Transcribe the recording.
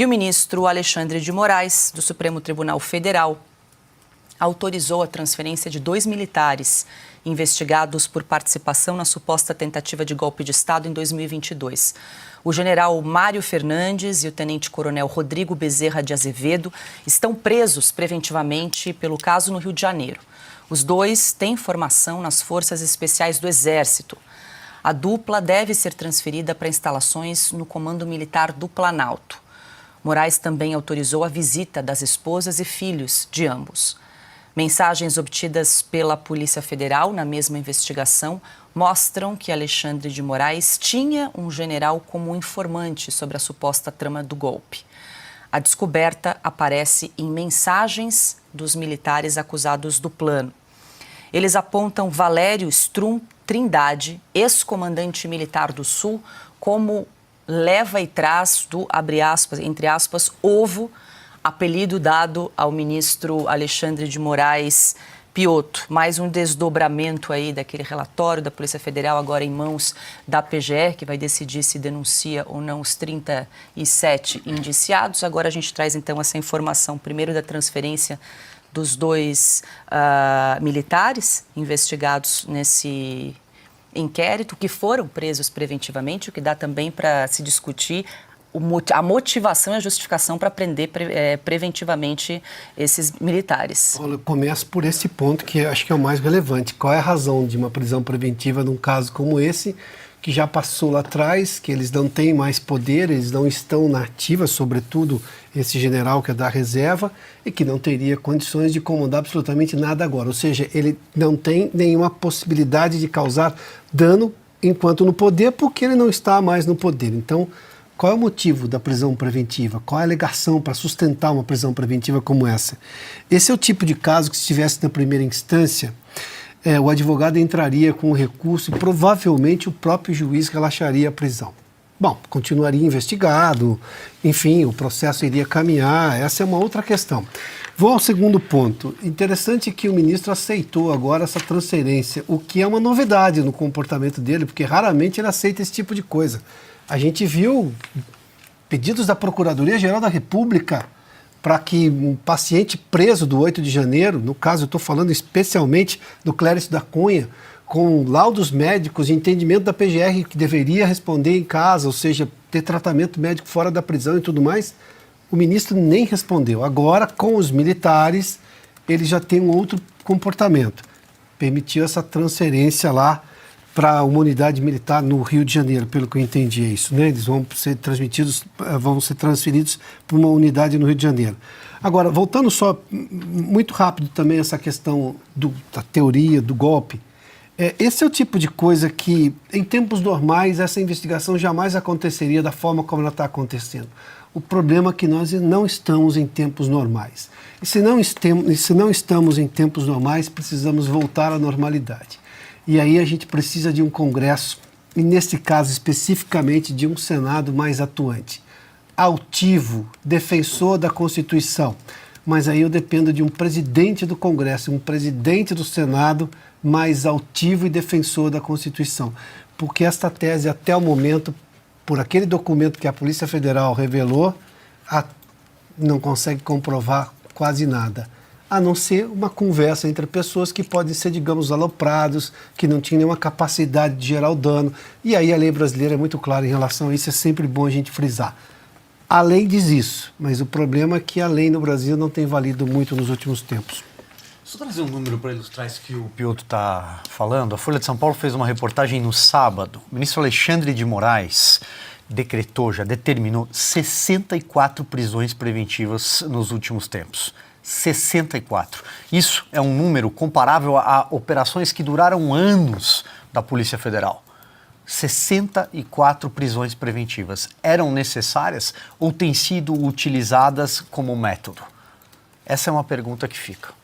E o ministro Alexandre de Moraes, do Supremo Tribunal Federal, autorizou a transferência de 2 militares investigados por participação na suposta tentativa de golpe de Estado em 2022. O general Mário Fernandes e o tenente-coronel Rodrigo Bezerra de Azevedo estão presos preventivamente pelo caso no Rio de Janeiro. Os dois têm formação nas Forças Especiais do Exército. A dupla deve ser transferida para instalações no Comando Militar do Planalto. Moraes também autorizou a visita das esposas e filhos de ambos. Mensagens obtidas pela Polícia Federal na mesma investigação mostram que Alexandre de Moraes tinha um general como informante sobre a suposta trama do golpe. A descoberta aparece em mensagens dos militares acusados do plano. Eles apontam Valério Strum Trindade, ex-comandante militar do Sul, como leva e trás do, abre aspas, entre aspas, ovo, apelido dado ao ministro Alexandre de Moraes Piotto. Mais um desdobramento aí daquele relatório da Polícia Federal, agora em mãos da PGR, que vai decidir se denuncia ou não os 37 indiciados. Agora a gente traz então essa informação, primeiro da transferência dos 2 militares investigados nesse inquérito, que foram presos preventivamente, o que dá também para se discutir a motivação e a justificação para prender preventivamente esses militares. Olha, eu começo por esse ponto que acho que é o mais relevante. Qual é a razão de uma prisão preventiva num caso como esse, que já passou lá atrás, que eles não têm mais poder, eles não estão na ativa, sobretudo esse general que é da reserva, e que não teria condições de comandar absolutamente nada agora. Ou seja, ele não tem nenhuma possibilidade de causar dano enquanto no poder, porque ele não está mais no poder. Então, qual é o motivo da prisão preventiva? Qual é a alegação para sustentar uma prisão preventiva como essa? Esse é o tipo de caso que, se estivesse na primeira instância, o advogado entraria com o recurso e provavelmente o próprio juiz relaxaria a prisão. Bom, continuaria investigado, enfim, o processo iria caminhar, essa é uma outra questão. Vou ao segundo ponto. Interessante que o ministro aceitou agora essa transferência, o que é uma novidade no comportamento dele, porque raramente ele aceita esse tipo de coisa. A gente viu pedidos da Procuradoria-Geral da República para que um paciente preso do 8 de janeiro, no caso eu estou falando especialmente do Clérisio da Cunha, com laudos médicos e entendimento da PGR que deveria responder em casa, ou seja, ter tratamento médico fora da prisão e tudo mais, o ministro nem respondeu. Agora, com os militares, ele já tem um outro comportamento. Permitiu essa transferência lá para uma unidade militar no Rio de Janeiro, pelo que eu entendi, é isso, né? Eles vão ser transferidos para uma unidade no Rio de Janeiro. Agora, voltando só muito rápido também essa questão da teoria do golpe, esse é o tipo de coisa que, em tempos normais, essa investigação jamais aconteceria da forma como ela está acontecendo. O problema é que nós não estamos em tempos normais. E se não estamos em tempos normais, precisamos voltar à normalidade. E aí a gente precisa de um Congresso, e nesse caso especificamente de um Senado mais atuante, altivo, defensor da Constituição. Mas aí eu dependo de um presidente do Congresso, um presidente do Senado mais altivo e defensor da Constituição. Porque esta tese, até o momento, por aquele documento que a Polícia Federal revelou, não consegue comprovar quase nada. A não ser uma conversa entre pessoas que podem ser, digamos, aloprados, que não tinham nenhuma capacidade de gerar o dano. E aí a lei brasileira é muito clara em relação a isso, é sempre bom a gente frisar. A lei diz isso, mas o problema é que a lei no Brasil não tem valido muito nos últimos tempos. Só trazer um número para ilustrar isso que o Piotto está falando. A Folha de São Paulo fez uma reportagem no sábado. O ministro Alexandre de Moraes já determinou 64 prisões preventivas nos últimos tempos. 64. Isso é um número comparável a operações que duraram anos da Polícia Federal. 64 prisões preventivas. Eram necessárias ou têm sido utilizadas como método? Essa é uma pergunta que fica.